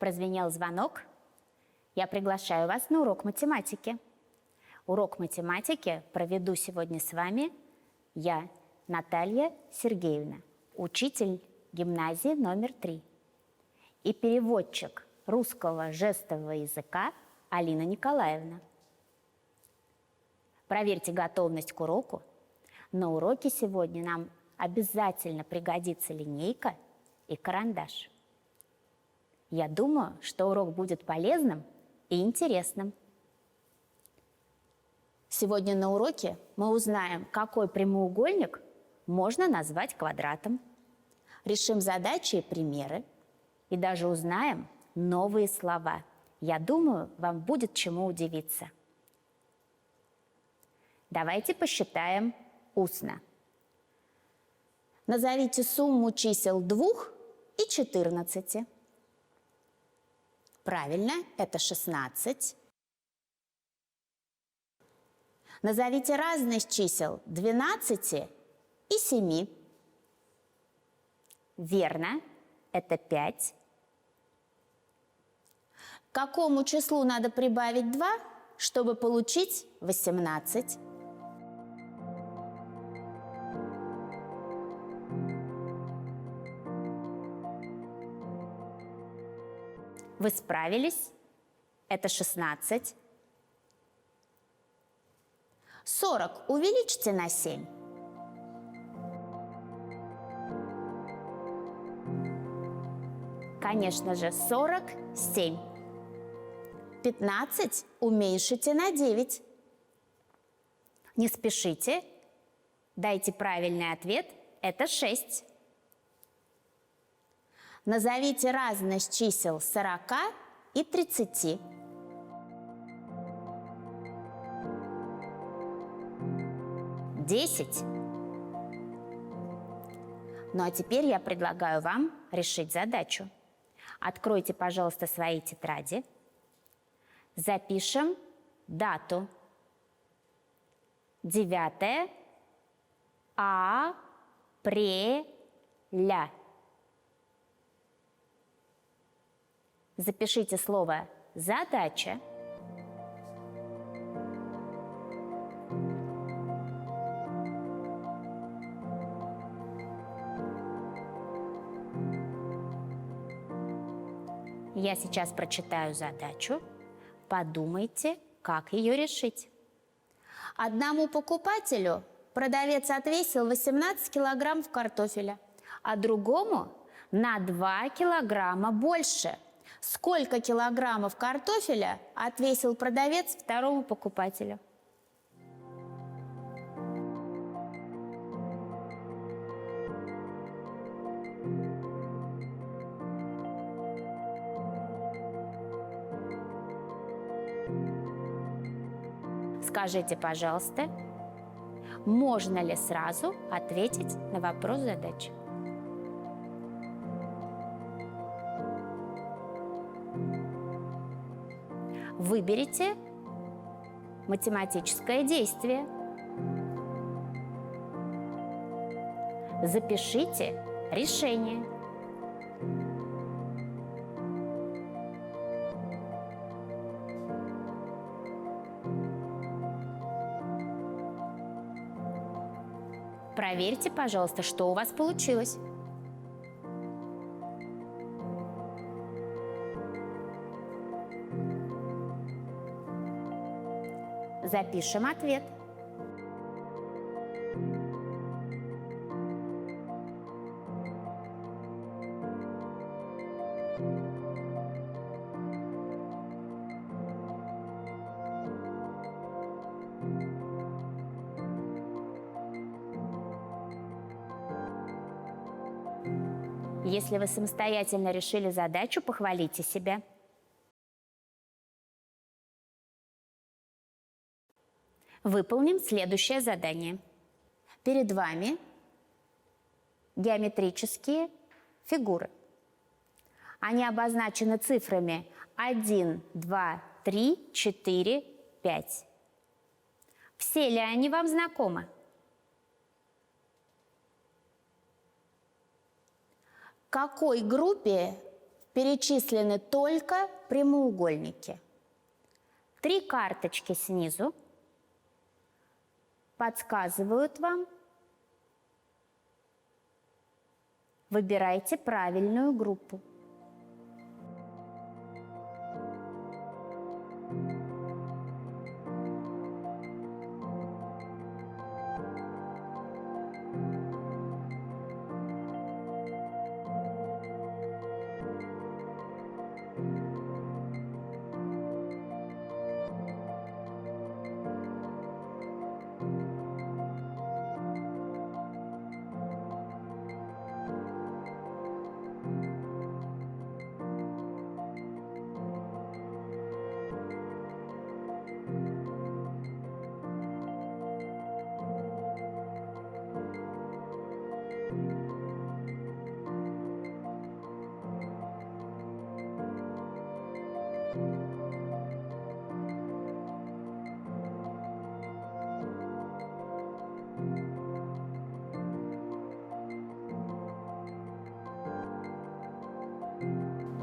прозвенел звонок. Я приглашаю вас на урок математики. Урок математики проведу сегодня с вами я, Наталья Сергеевна, учитель гимназии номер 3 и переводчик русского жестового языка Алина Николаевна. Проверьте готовность к уроку. На уроке сегодня нам обязательно пригодится линейка и карандаш. Я думаю, что урок будет полезным и интересным. Сегодня на уроке мы узнаем, какой прямоугольник можно назвать квадратом, решим задачи и примеры и даже узнаем новые слова. Я думаю, вам будет чему удивиться. Давайте посчитаем устно. Назовите сумму чисел 2 и 14. Правильно, это 16. Назовите разность чисел 12 и 7. Верно, это 5. К какому числу надо прибавить 2, чтобы получить 18? Вы справились? Это 16. 40 увеличьте на 7. Конечно же, 47. 15 уменьшите на 9. Не спешите. Дайте правильный ответ. Это 6. Назовите разность чисел 40 и 30. Десять. Ну а теперь я предлагаю вам решить задачу. Откройте, пожалуйста, свои тетради. Запишем дату. 9 апреля. Запишите слово «задача». Я сейчас прочитаю задачу. Подумайте, как ее решить. Одному покупателю продавец отвесил 18 килограммов картофеля, а другому на 2 килограмма больше. Сколько килограммов картофеля отвесил продавец второму покупателю? Скажите, пожалуйста, можно ли сразу ответить на вопрос задачи? Выберите математическое действие. Запишите решение. Проверьте, пожалуйста, что у вас получилось. Запишем ответ. Если вы самостоятельно решили задачу, похвалите себя. Выполним следующее задание. Перед вами геометрические фигуры. Они обозначены цифрами 1, 2, 3, 4, 5. Все ли они вам знакомы? К какой группе перечислены только прямоугольники. 3 карточки снизу подсказывают вам. Выбирайте правильную группу.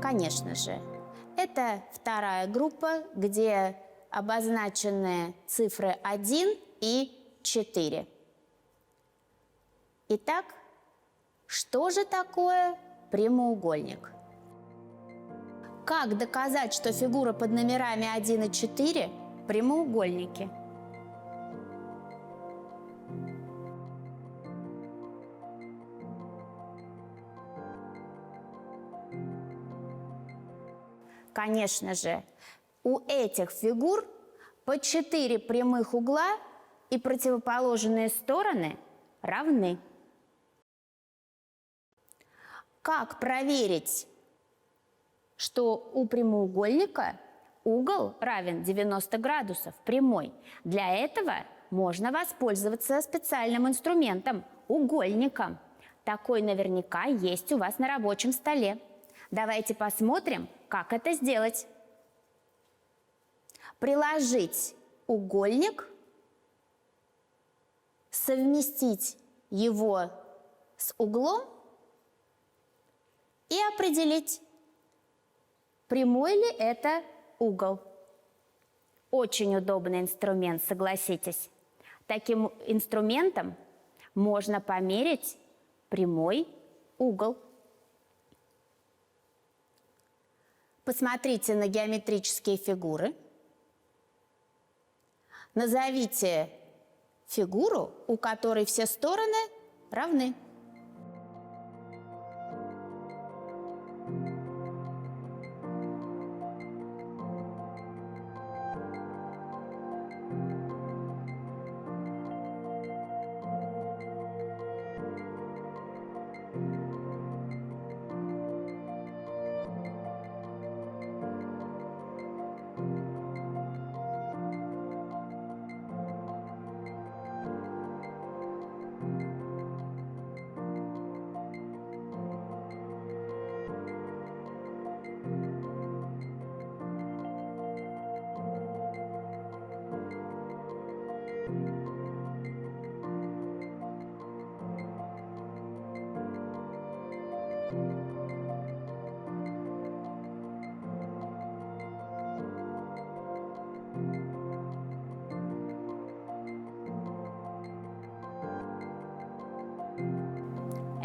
Конечно же, это вторая группа, где обозначены цифры 1 и 4. Итак, что же такое прямоугольник? Как доказать, что фигура под номерами 1 и 4 – прямоугольники? Конечно же, у этих фигур по 4 прямых угла и противоположные стороны равны. Как проверить, что у прямоугольника угол равен 90 градусов прямой? Для этого можно воспользоваться специальным инструментом – угольником. Такой наверняка есть у вас на рабочем столе. Давайте посмотрим, как это сделать. Приложить угольник, совместить его с углом и определить, прямой ли это угол. Очень удобный инструмент, согласитесь. Таким инструментом можно померить прямой угол. Посмотрите на геометрические фигуры. Назовите фигуру, у которой все стороны равны.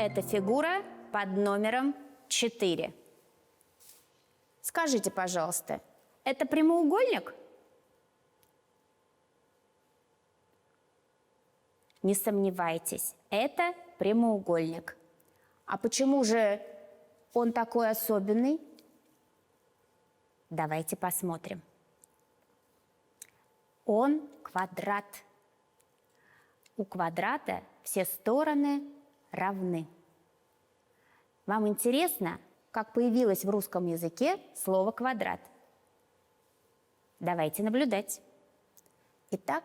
Это фигура под номером 4. Скажите, пожалуйста, это прямоугольник? Не сомневайтесь, это прямоугольник. А почему же он такой особенный? Давайте посмотрим. Он квадрат. У квадрата все стороны равны. Вам интересно, как появилось в русском языке слово «квадрат»? Давайте наблюдать. Итак,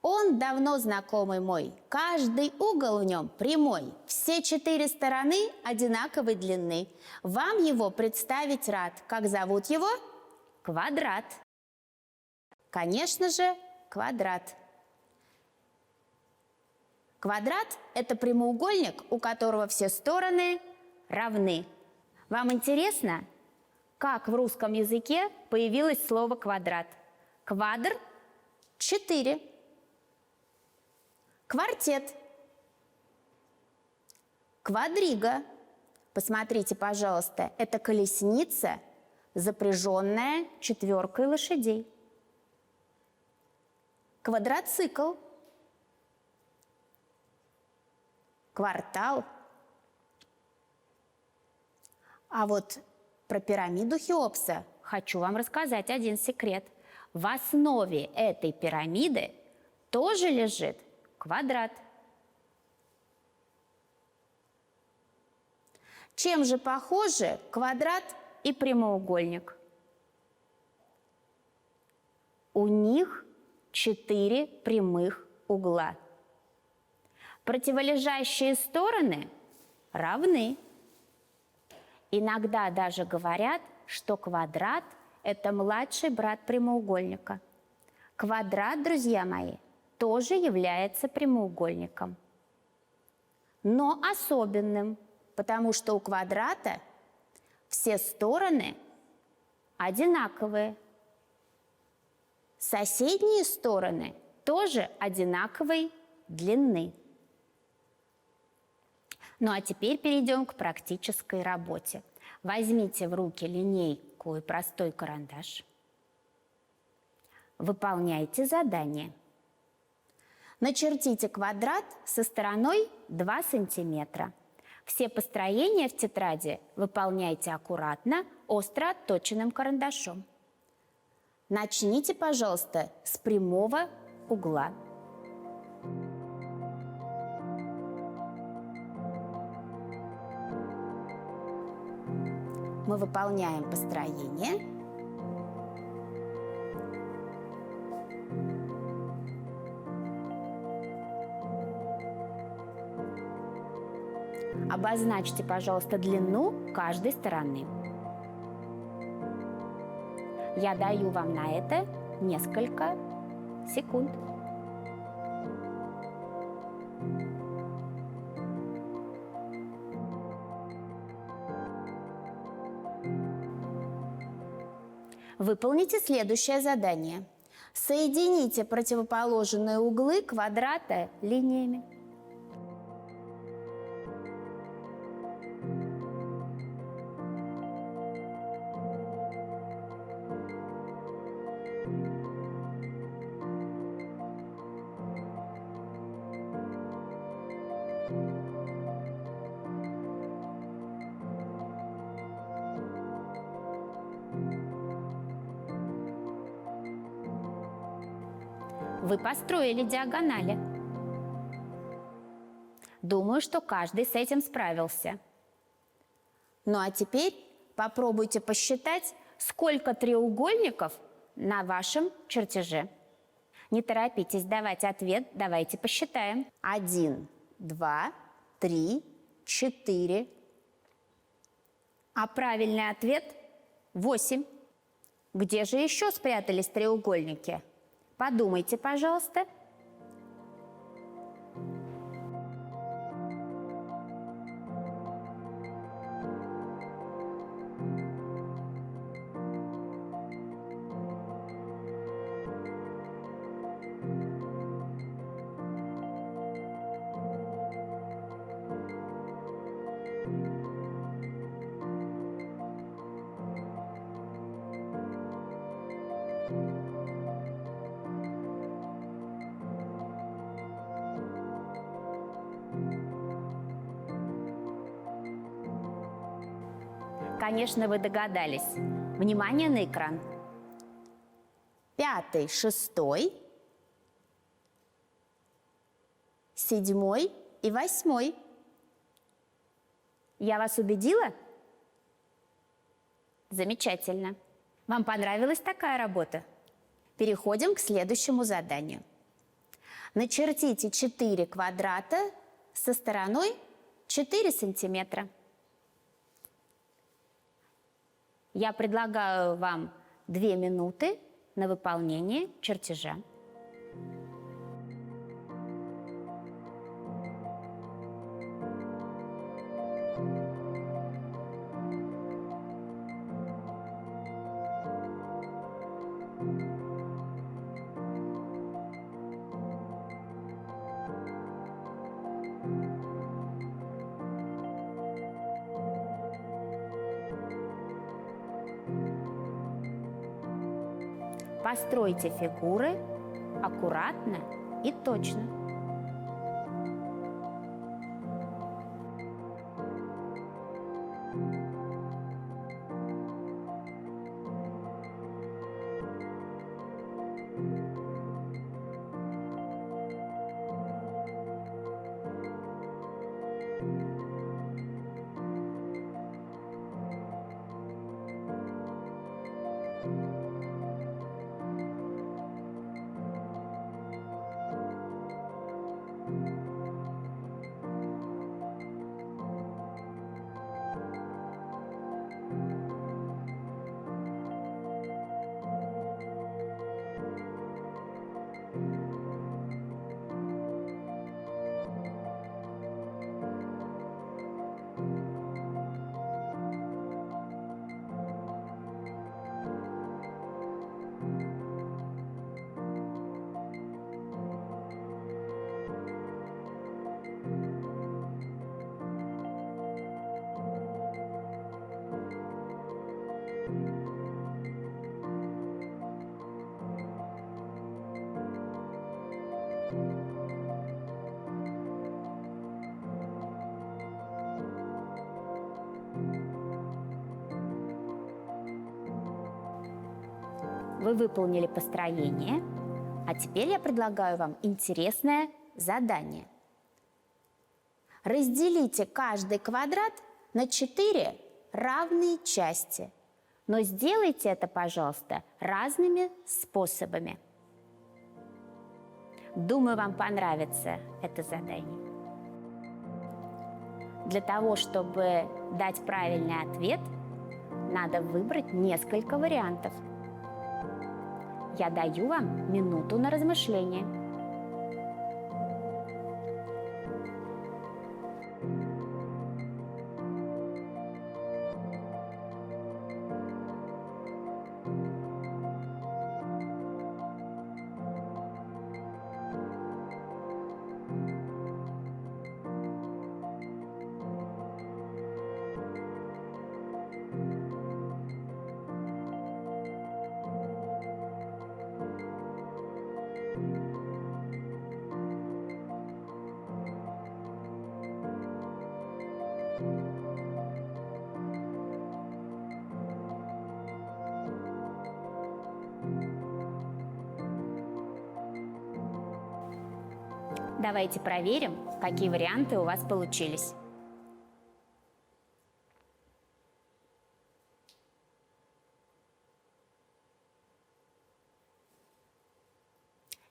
он давно знакомый мой, каждый угол в нем прямой, все 4 стороны одинаковой длины. Вам его представить рад. Как зовут его? Квадрат. Конечно же, квадрат. Квадрат – это прямоугольник, у которого все стороны равны. Вам интересно, Как в русском языке появилось слово «квадрат»? Квадр – 4. Квартет. Квадрига. Посмотрите, пожалуйста, это колесница, запряженная 4 лошадей. Квадроцикл. Квартал. А вот про пирамиду Хеопса хочу вам рассказать один секрет. В основе этой пирамиды тоже лежит квадрат. Чем же похожи квадрат и прямоугольник? У них 4 прямых угла. Противолежащие стороны равны. Иногда даже говорят, что квадрат – это младший брат прямоугольника. Квадрат, друзья мои, тоже является прямоугольником, но особенным, потому что у квадрата все стороны одинаковые. Соседние стороны тоже одинаковой длины. Ну а теперь перейдем к практической работе. Возьмите в руки линейку и простой карандаш. Выполняйте задание. Начертите квадрат со стороной 2 сантиметра. Все построения в тетради выполняйте аккуратно, остро отточенным карандашом. Начните, пожалуйста, с прямого угла. Мы выполняем построение. Обозначьте, пожалуйста, длину каждой стороны. Я даю вам на это несколько секунд. Выполните следующее задание. Соедините противоположные углы квадрата линиями. Вы построили диагонали. Думаю, что каждый с этим справился. Ну а теперь попробуйте посчитать, сколько треугольников на вашем чертеже. Не торопитесь давать ответ, давайте посчитаем. 1, 2, 3, 4. А правильный ответ 8. Где же еще спрятались треугольники? Подумайте, пожалуйста. Конечно, вы догадались. Внимание на экран. 5, 6, 7 и 8. Я вас убедила? Замечательно. Вам понравилась такая работа? Переходим к следующему заданию. Начертите 4 квадрата со стороной 4 сантиметра. Я предлагаю вам 2 минуты на выполнение чертежа. Постройте фигуры аккуратно и точно. Вы выполнили построение, а теперь я предлагаю вам интересное задание. Разделите каждый квадрат на 4 равные части, но сделайте это, пожалуйста, разными способами. Думаю, вам понравится это задание. Для того, чтобы дать правильный ответ, надо выбрать несколько вариантов. Я даю вам минуту на размышление. Давайте проверим, какие варианты у вас получились.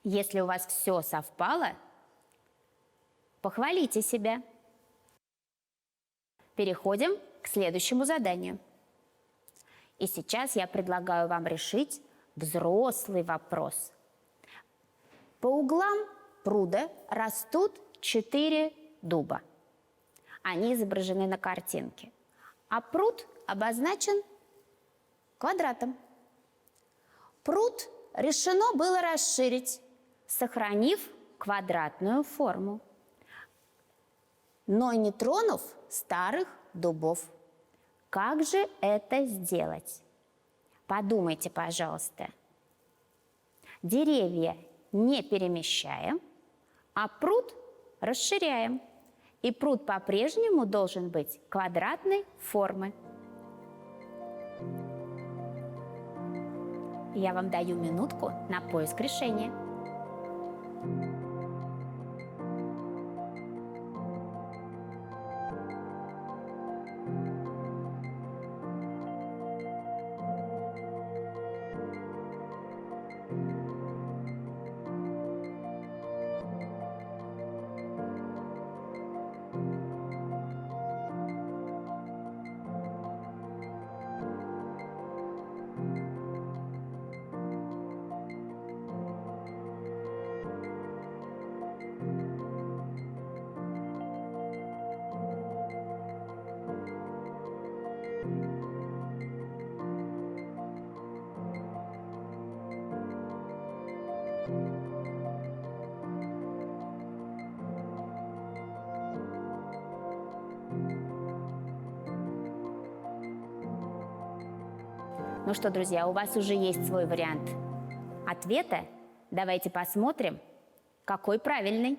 Если у вас все совпало, похвалите себя. Переходим к следующему заданию. И сейчас я предлагаю вам решить взрослый вопрос. По углам пруда растут 4 дуба. Они изображены на картинке. А пруд обозначен квадратом. Пруд решено было расширить, сохранив квадратную форму, но не тронув старых дубов. Как же это сделать? Подумайте, пожалуйста. Деревья не перемещаем, а пруд расширяем. И пруд по-прежнему должен быть квадратной формы. Я вам даю минутку на поиск решения. Ну что, друзья, у вас уже есть свой вариант ответа давайте посмотрим, какой правильный.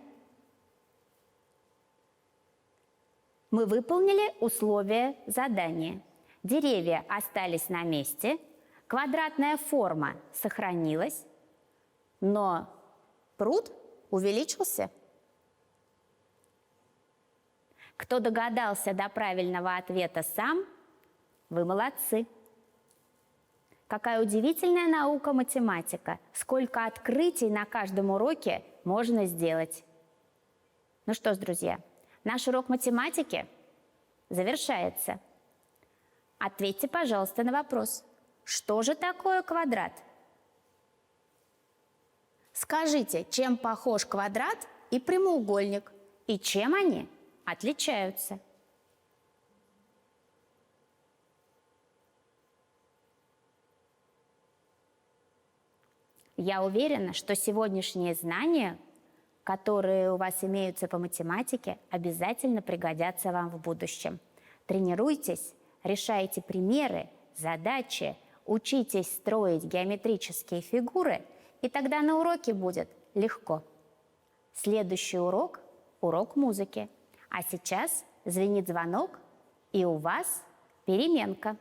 Мы выполнили условия задания. Деревья остались на месте, квадратная форма сохранилась, но пруд увеличился. Кто догадался до правильного ответа сам, вы молодцы. Какая удивительная наука математика, сколько открытий на каждом уроке можно сделать. Ну что ж, друзья, наш урок математики завершается. Ответьте, пожалуйста, на вопрос, что же такое квадрат? Скажите, чем похож квадрат и прямоугольник, и чем они отличаются? Я уверена, что сегодняшние знания, которые у вас имеются по математике, обязательно пригодятся вам в будущем. Тренируйтесь, решайте примеры, задачи, учитесь строить геометрические фигуры, и тогда на уроке будет легко. Следующий урок – урок музыки. А сейчас звенит звонок, и у вас переменка.